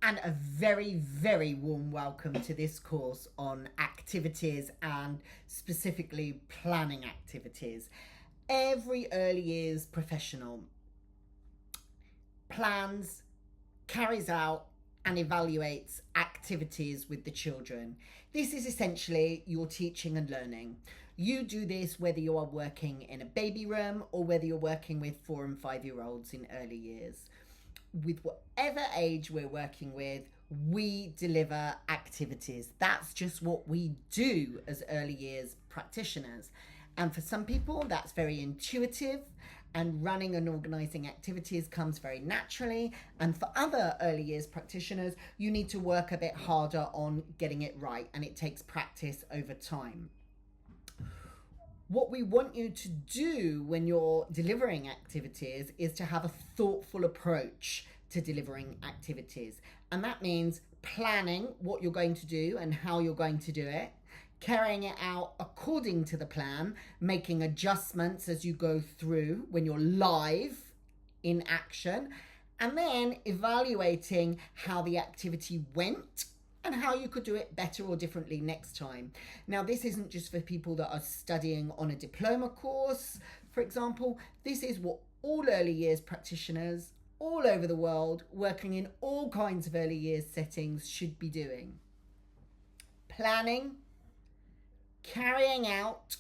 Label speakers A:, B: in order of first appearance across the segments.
A: And a very, very warm welcome to this course on activities and specifically planning activities. Every early years professional plans, carries out and evaluates activities with the children. This is essentially your teaching and learning. You do this whether you are working in a baby room or whether you're working with 4 and 5-year-olds in early years. With whatever age we're working with, we deliver activities. That's just what we do as early years practitioners. And for some people, that's very intuitive, and running and organising activities comes very naturally. And for other early years practitioners, you need to work a bit harder on getting it right, and it takes practice over time. What we want you to do when you're delivering activities is to have a thoughtful approach to delivering activities. And that means planning what you're going to do and how you're going to do it, carrying it out according to the plan, making adjustments as you go through when you're live in action, and then evaluating how the activity went and how you could do it better or differently next time. Now, this isn't just for people that are studying on a diploma course, for example. This is what all early years practitioners all over the world, working in all kinds of early years settings, should be doing. Planning, carrying out,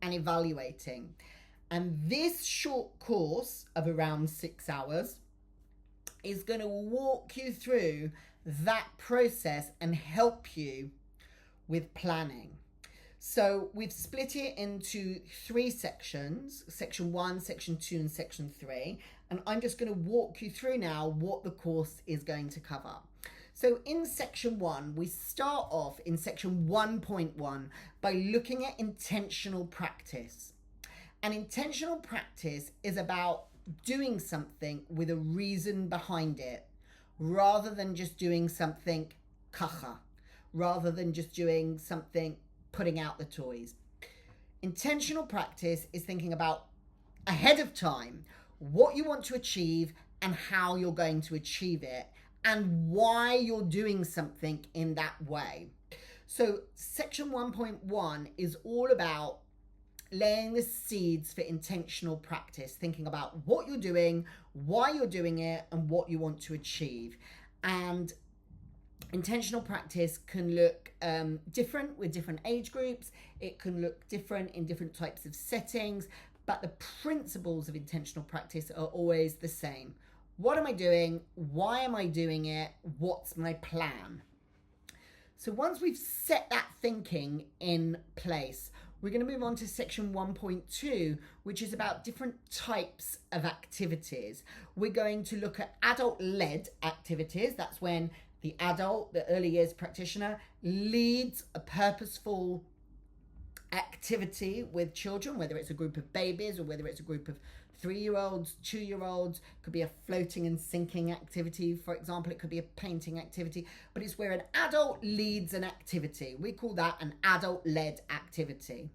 A: and evaluating. And this short course of around 6 hours is going to walk you through that process and help you with planning. So we've split it into 3 sections, section 1, section 2, and section 3. And I'm just going to walk you through now what the course is going to cover. So in section 1, we start off in section 1.1 by looking at intentional practice. And intentional practice is about doing something with a reason behind it, rather than just doing something kacha, rather than just doing something putting out the toys. Intentional practice is thinking about ahead of time what you want to achieve and how you're going to achieve it and why you're doing something in that way. So section 1.1 is all about laying the seeds for intentional practice, thinking about what you're doing, why you're doing it, and what you want to achieve. And intentional practice can look different with different age groups. It can look different in different types of settings, but the principles of intentional practice are always the same. What am I doing? Why am I doing it? What's my plan? So once we've set that thinking in place, we're going to move on to section 1.2, which is about different types of activities. We're going to look at adult-led activities. That's when the adult, the early years practitioner, leads a purposeful activity with children, whether it's a group of babies or whether it's a group of 3-year-olds, 2-year-olds. Could be a floating and sinking activity, for example. It could be a painting activity, but it's where an adult leads an activity. We call that an adult-led activity.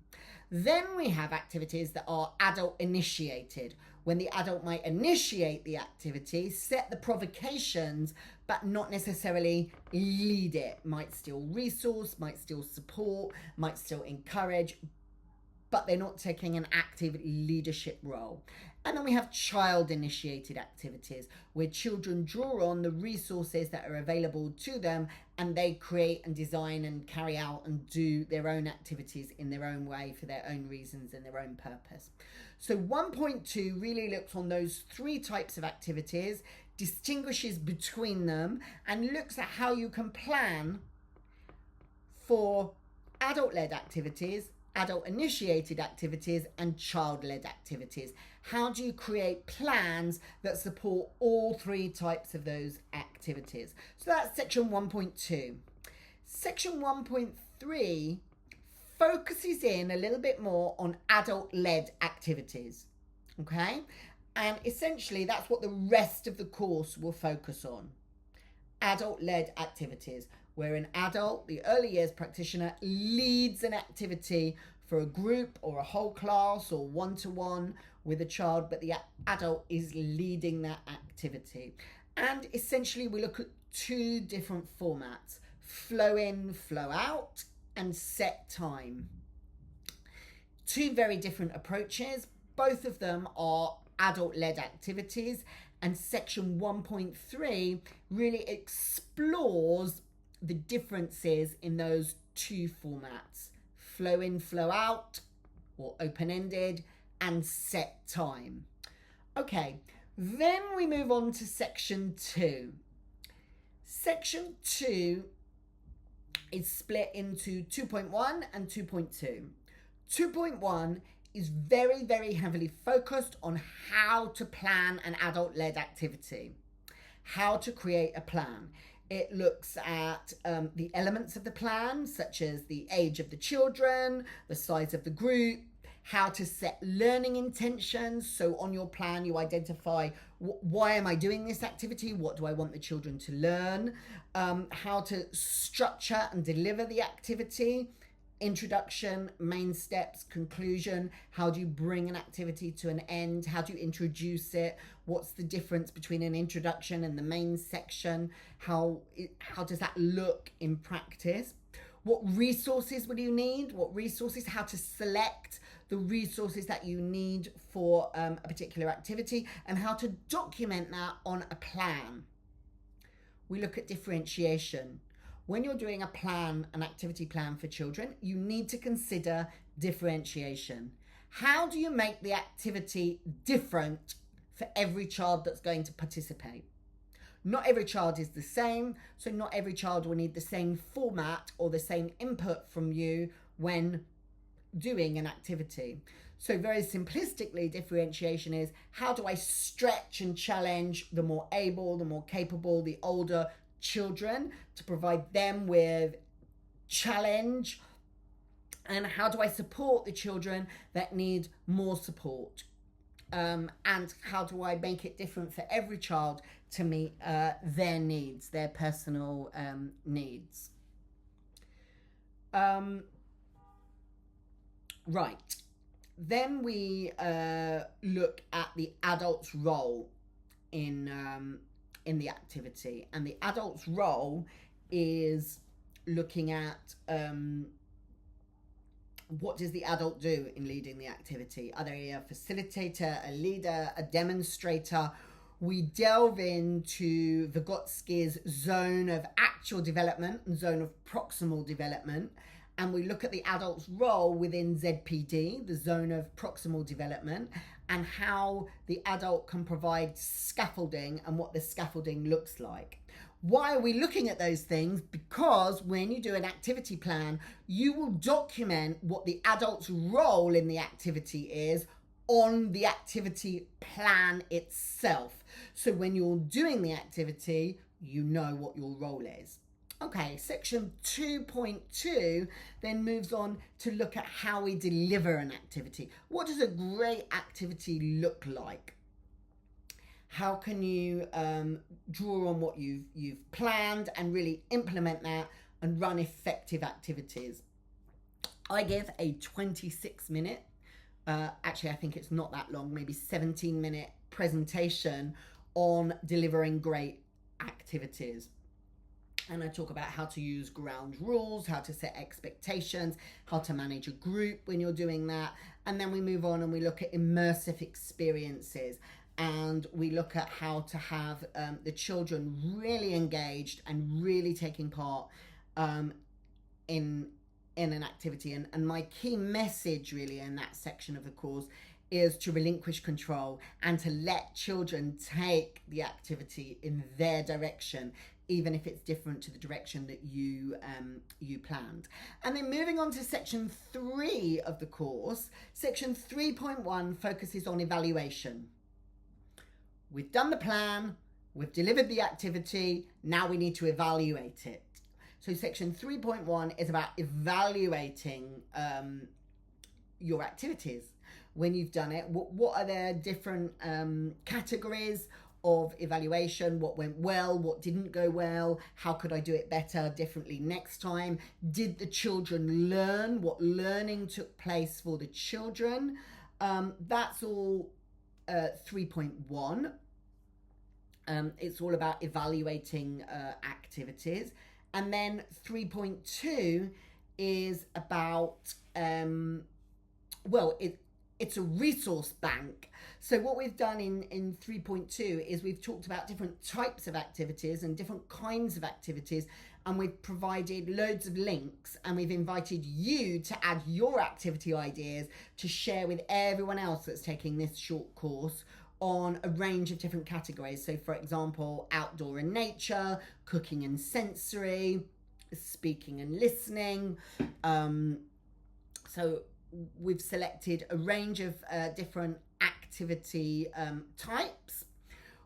A: Then we have activities that are adult-initiated, when the adult might initiate the activity, set the provocations, but not necessarily lead it. Might still resource, might still support, might still encourage, but they're not taking an active leadership role. And then we have child-initiated activities, where children draw on the resources that are available to them, and they create and design and carry out and do their own activities in their own way for their own reasons and their own purpose. So 1.2 really looks on those 3 types of activities, distinguishes between them, and looks at how you can plan for adult-led activities, adult-initiated activities, and child-led activities. How do you create plans that support all 3 types of those activities? So that's section 1.2. Section 1.3 focuses in a little bit more on adult-led activities, okay? And essentially that's what the rest of the course will focus on. Adult-led activities, where an adult, the early years practitioner, leads an activity for a group or a whole class or one-to-one with a child, but the adult is leading that activity. And essentially we look at two different formats: flow in, flow out, and set time. Two very different approaches. Both of them are adult-led activities, and section 1.3 really explores the differences in those two formats: flow in, flow out, or open-ended, and set time. Okay, then we move on to section 2. Section 2 is split into 2.1 and 2.2. 2.1 is very, very heavily focused on how to plan an adult-led activity, how to create a plan. It looks at the elements of the plan, such as the age of the children, the size of the group, how to set learning intentions. So on your plan, you identify why am I doing this activity? What do I want the children to learn? How to structure and deliver the activity. Introduction, main steps, conclusion. How do you bring an activity to an end? How do you introduce it? What's the difference between an introduction and the main section? How does that look in practice? What resources will you need? What resources? How to select the resources that you need for a particular activity, and how to document that on a plan. We look at differentiation. When you're doing a plan, an activity plan for children, you need to consider differentiation. How do you make the activity different for every child that's going to participate? Not every child is the same, so not every child will need the same format or the same input from you when doing an activity. So very simplistically, differentiation is, how do I stretch and challenge the more able, the more capable, the older children to provide them with challenge, and how do I support the children that need more support, and how do I make it different for every child to meet their needs, their personal needs. Right, then we look at the adult's role in the activity, and the adult's role is looking at what does the adult do in leading the activity? Are they a facilitator, a leader, a demonstrator? We delve into Vygotsky's zone of actual development and zone of proximal development, and we look at the adult's role within ZPD, the zone of proximal development, and how the adult can provide scaffolding and what the scaffolding looks like. Why are we looking at those things? Because when you do an activity plan, you will document what the adult's role in the activity is on the activity plan itself. So when you're doing the activity, you know what your role is. Okay, section 2.2 then moves on to look at how we deliver an activity. What does a great activity look like? How can you draw on what you've planned and really implement that and run effective activities? I give a 26-minute, actually I think it's not that long, maybe 17-minute presentation on delivering great activities. And I talk about how to use ground rules, how to set expectations, how to manage a group when you're doing that. And then we move on and we look at immersive experiences, and we look at how to have the children really engaged and really taking part in an activity. And my key message really in that section of the course is to relinquish control and to let children take the activity in their direction, even if it's different to the direction that you planned. And then moving on to section 3 of the course, section 3.1 focuses on evaluation. We've done the plan, we've delivered the activity, now we need to evaluate it. So section 3.1 is about evaluating your activities. When you've done it, what are their different categories of evaluation? What went well, what didn't go well, how could I do it better, differently next time? Did the children learn? What learning took place for the children? That's all 3.1. It's all about evaluating activities. And then 3.2 is about, it's a resource bank. So what we've done in 3.2 is we've talked about different types of activities and different kinds of activities, and we've provided loads of links, and we've invited you to add your activity ideas to share with everyone else that's taking this short course on a range of different categories. So for example, outdoor and nature, cooking and sensory, speaking and listening. So we've selected a range of different activity types.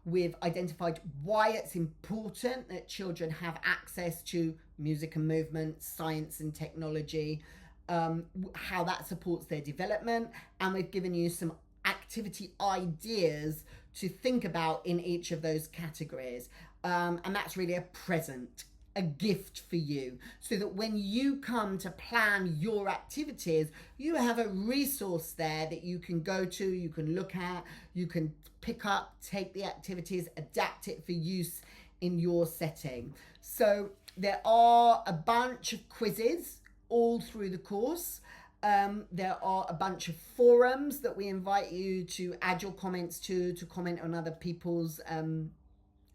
A: We've identified why it's important that children have access to music and movement, science and technology, how that supports their development, and we've given you some activity ideas to think about in each of those categories. And that's really a present, a gift for you, so that when you come to plan your activities, you have a resource there that you can go to, you can look at, you can pick up, take the activities, adapt it for use in your setting. So there are a bunch of quizzes all through the course. There are a bunch of forums that we invite you to add your comments to comment on other people's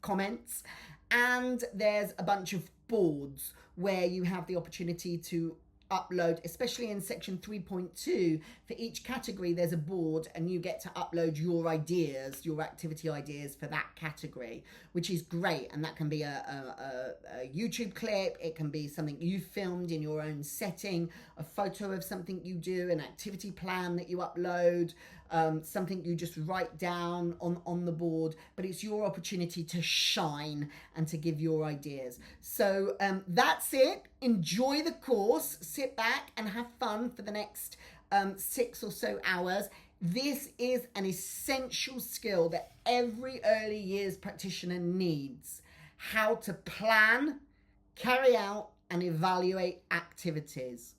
A: comments. And there's a bunch of boards where you have the opportunity to upload, especially in section 3.2, for each category there's a board, and you get to upload your ideas, your activity ideas for that category, which is great. And that can be a YouTube clip, it can be something you filmed in your own setting, a photo of something you do, an activity plan that you upload, something you just write down on the board. But it's your opportunity to shine and to give your ideas. So that's it. Enjoy the course, sit back and have fun for the next 6 or so hours. This is an essential skill that every early years practitioner needs: how to plan, carry out and evaluate activities.